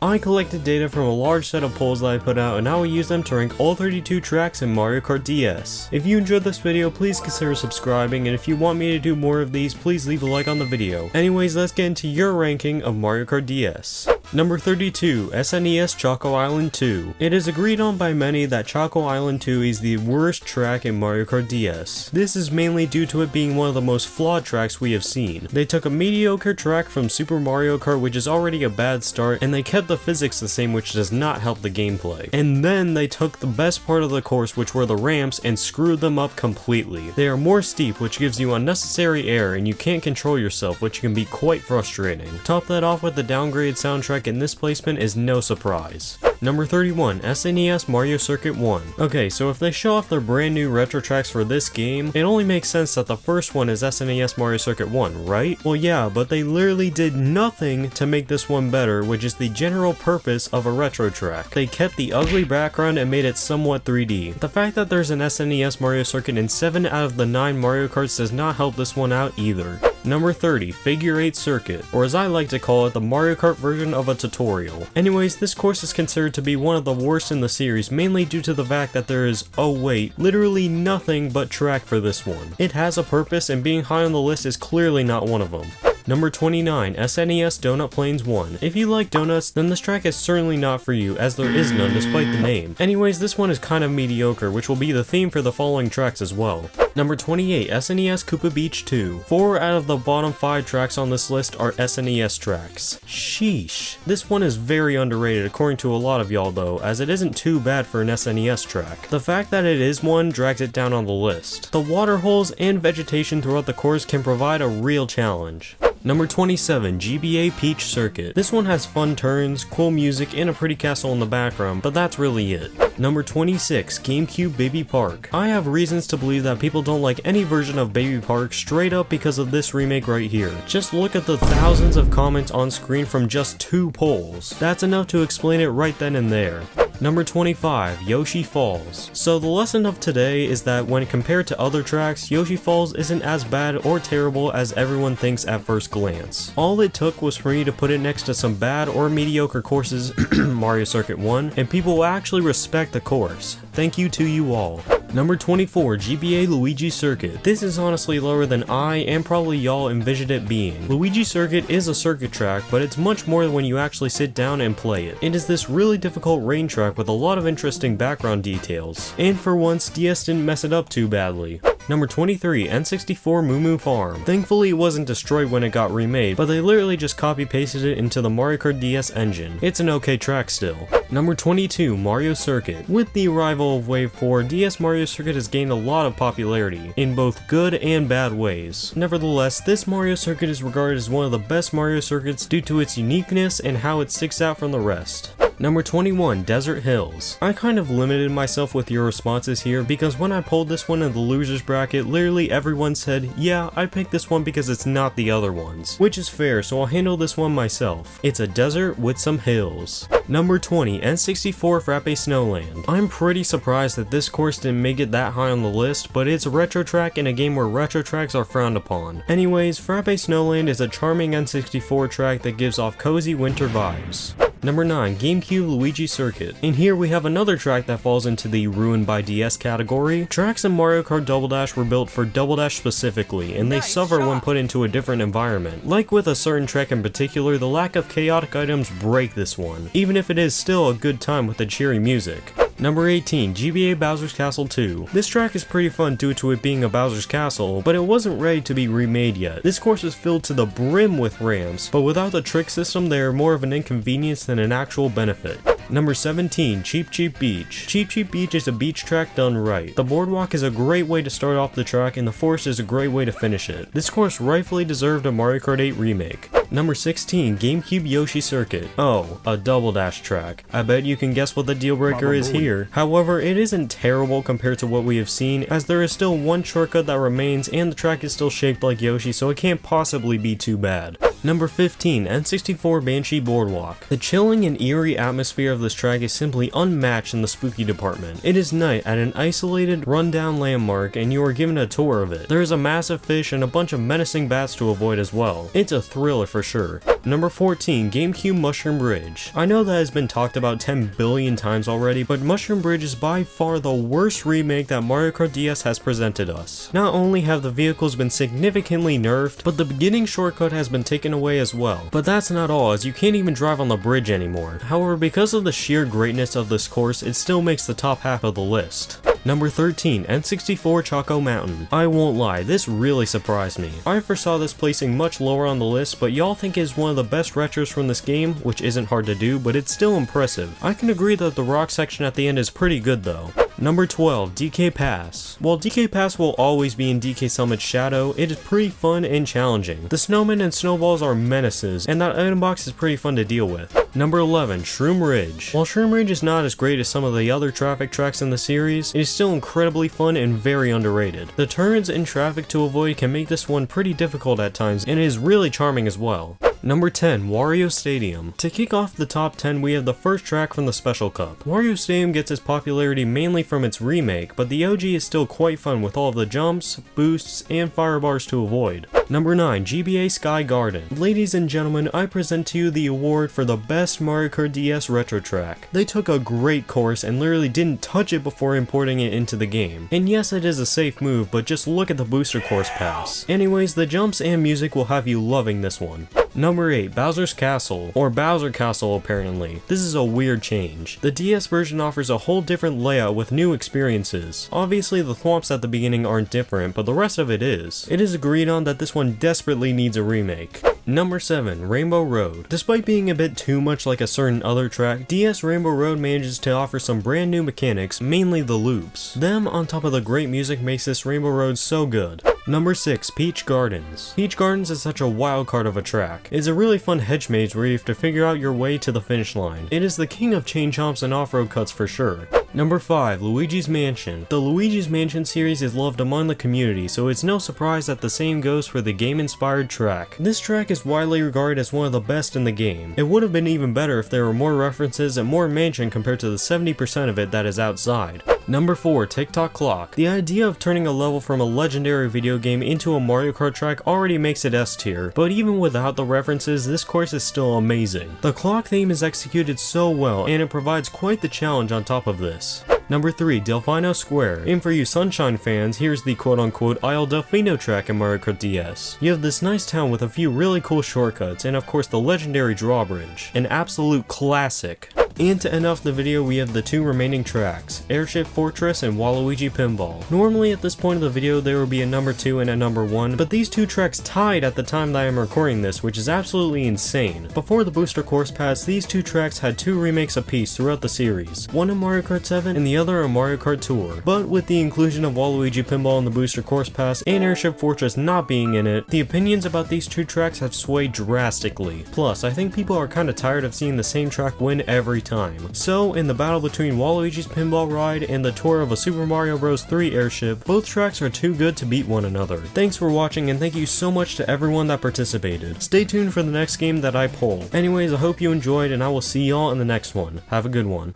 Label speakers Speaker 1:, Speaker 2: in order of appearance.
Speaker 1: I collected data from a large set of polls that I put out, and I will use them to rank all 32 tracks in Mario Kart DS. If you enjoyed this video, please consider subscribing, and if you want me to do more of these, please leave a like on the video. Anyways, let's get into your ranking of Mario Kart DS. Number 32, SNES Choco Island 2. It is agreed on by many that Choco Island 2 is the worst track in Mario Kart DS. This is mainly due to it being one of the most flawed tracks we have seen. They took a mediocre track from Super Mario Kart, which is already a bad start, and they kept the physics the same, which does not help the gameplay. And then they took the best part of the course, which were the ramps, and screwed them up completely. They are more steep, which gives you unnecessary air, and you can't control yourself, which can be quite frustrating. Top that off with the downgraded soundtrack, and this placement is no surprise. Number 31, SNES Mario Circuit 1. Okay, so if they show off their brand new retro tracks for this game, it only makes sense that the first one is SNES Mario Circuit 1, right? Well yeah, but they literally did nothing to make this one better, which is the general purpose of a retro track. They kept the ugly background and made it somewhat 3D. The fact that there's an SNES Mario Circuit in 7 out of the 9 Mario Karts does not help this one out either. Number 30, Figure 8 Circuit, or as I like to call it, the Mario Kart version of a tutorial. Anyways, this course is considered to be one of the worst in the series, mainly due to the fact that there is, oh wait, literally nothing but track for this one. It has a purpose, and being high on the list is clearly not one of them. Number 29, SNES Donut Plains 1. If you like donuts, then this track is certainly not for you, as there is none despite the name. Anyways, this one is kind of mediocre, which will be the theme for the following tracks as well. Number 28, SNES Koopa Beach 2. 4 out of the bottom 5 tracks on this list are SNES tracks. Sheesh. This one is very underrated according to a lot of y'all though, as it isn't too bad for an SNES track. The fact that it is one drags it down on the list. The water holes and vegetation throughout the course can provide a real challenge. Number 27, GBA Peach Circuit. This one has fun turns, cool music, and a pretty castle in the background, but that's really it. Number 26, GameCube Baby Park. I have reasons to believe that people don't like any version of Baby Park straight up because of this remake right here. Just look at the thousands of comments on screen from just 2 polls. That's enough to explain it right then and there. Number 25, Yoshi Falls. So the lesson of today is that when compared to other tracks, Yoshi Falls isn't as bad or terrible as everyone thinks at first glance. All it took was for me to put it next to some bad or mediocre courses, Mario Circuit 1, and people will actually respect the course. Thank you to you all. Number 24, GBA Luigi Circuit. This is honestly lower than I and probably y'all envisioned it being. Luigi Circuit is a circuit track, but it's much more than when you actually sit down and play it. It is this really difficult rain track with a lot of interesting background details. And for once, DS didn't mess it up too badly. Number 23, N64 Moo Moo Farm. Thankfully it wasn't destroyed when it got remade, but they literally just copy pasted it into the Mario Kart DS engine. It's an okay track still. Number 22, Mario Circuit. With the arrival of Wave 4, DS Mario Circuit has gained a lot of popularity, in both good and bad ways. Nevertheless, this Mario Circuit is regarded as one of the best Mario Circuits due to its uniqueness and how it sticks out from the rest. Number 21, Desert Hills. I kind of limited myself with your responses here because when I pulled this one in the losers bracket, literally everyone said, yeah, I picked this one because it's not the other ones. Which is fair, so I'll handle this one myself. It's a desert with some hills. Number 20, N64 Frappe Snowland. I'm pretty surprised that this course didn't make it that high on the list, but it's a retro track in a game where retro tracks are frowned upon. Anyways, Frappe Snowland is a charming N64 track that gives off cozy winter vibes. Number 9, GameCube Luigi Circuit. In here we have another track that falls into the ruined by DS category. Tracks in Mario Kart Double Dash were built for Double Dash specifically, and they suffer when put into a different environment. Like with a certain track in particular, the lack of chaotic items break this one, even if it is still a good time with the cheery music. Number 18, GBA Bowser's Castle 2. This track is pretty fun due to it being a Bowser's Castle, but it wasn't ready to be remade yet. This course is filled to the brim with ramps, but without the trick system, they are more of an inconvenience than an actual benefit. Number 17, Cheep Cheep Beach. Cheep Cheep Beach is a beach track done right. The boardwalk is a great way to start off the track, and the forest is a great way to finish it. This course rightfully deserved a Mario Kart 8 remake. Number 16, GameCube Yoshi Circuit. Oh, a Double Dash track. I bet you can guess what the deal breaker is here. However, it isn't terrible compared to what we have seen, as there is still one shortcut that remains and the track is still shaped like Yoshi, so it can't possibly be too bad. Number 15, N64 Banshee Boardwalk. The chilling and eerie atmosphere of this track is simply unmatched in the spooky department. It is night at an isolated, rundown landmark and you are given a tour of it. There is a massive fish and a bunch of menacing bats to avoid as well. It's a thriller for sure. Number 14, GameCube Mushroom Bridge. I know that has been talked about 10 billion times already, but Mushroom Bridge is by far the worst remake that Mario Kart DS has presented us. Not only have the vehicles been significantly nerfed, but the beginning shortcut has been taken away as well. But that's not all, as you can't even drive on the bridge anymore. However, because of the sheer greatness of this course, it still makes the top half of the list. Number 13, N64 Choco Mountain. I won't lie, this really surprised me. I foresaw this placing much lower on the list, but y'all think it's one of the best retros from this game, which isn't hard to do, but it's still impressive. I can agree that the rock section at the end is pretty good though. Number 12, DK Pass. While DK Pass will always be in DK Summit's shadow, it is pretty fun and challenging. The snowmen and snowballs are menaces, and that item box is pretty fun to deal with. Number 11, Shroom Ridge. While Shroom Ridge is not as great as some of the other traffic tracks in the series, it is still incredibly fun and very underrated. The turns and traffic to avoid can make this one pretty difficult at times, and it is really charming as well. Number 10, Wario Stadium. To kick off the top 10, we have the first track from the Special Cup. Wario Stadium gets its popularity mainly from its remake, but the OG is still quite fun with all of the jumps, boosts, and fire bars to avoid. Number 9, GBA Sky Garden. Ladies and gentlemen, I present to you the award for the best Mario Kart DS retro track. They took a great course and literally didn't touch it before importing it into the game. And yes, it is a safe move, but just look at the booster course pass. Anyways, the jumps and music will have you loving this one. Number 8, Bowser's Castle, or Bowser Castle apparently. This is a weird change. The DS version offers a whole different layout with new experiences. Obviously the thwomps at the beginning aren't different, but the rest of it is. It is agreed on that this one desperately needs a remake. Number 7, Rainbow Road. Despite being a bit too much like a certain other track, DS Rainbow Road manages to offer some brand new mechanics, mainly the loops. Them on top of the great music makes this Rainbow Road so good. Number 6, Peach Gardens. Peach Gardens is such a wild card of a track. It's a really fun hedge maze where you have to figure out your way to the finish line. It is the king of chain chomps and off-road cuts for sure. Number 5, Luigi's Mansion. The Luigi's Mansion series is loved among the community, so it's no surprise that the same goes for the game-inspired track. This track is widely regarded as one of the best in the game. It would have been even better if there were more references and more mansion compared to the 70% of it that is outside. Number 4, Tick-Tock Clock. The idea of turning a level from a legendary video game into a Mario Kart track already makes it S tier, but even without the references, this course is still amazing. The clock theme is executed so well, and it provides quite the challenge on top of this. Number 3, Delfino Square. And for you Sunshine fans, here's the quote-unquote Isle Delfino track in Mario Kart DS. You have this nice town with a few really cool shortcuts, and of course the legendary drawbridge. An absolute classic. And to end off the video, we have the two remaining tracks, Airship Fortress and Waluigi Pinball. Normally at this point of the video there would be a number 2 and a number 1, but these two tracks tied at the time that I am recording this, which is absolutely insane. Before the booster course pass, these two tracks had 2 remakes apiece throughout the series, one in Mario Kart 7 and the other in Mario Kart Tour. But with the inclusion of Waluigi Pinball in the booster course pass and Airship Fortress not being in it, the opinions about these two tracks have swayed drastically. Plus, I think people are kinda tired of seeing the same track win every time. So, in the battle between Waluigi's Pinball Ride and the tour of a Super Mario Bros. 3 airship, both tracks are too good to beat one another. Thanks for watching and thank you so much to everyone that participated. Stay tuned for the next game that I poll. Anyways, I hope you enjoyed and I will see y'all in the next one. Have a good one.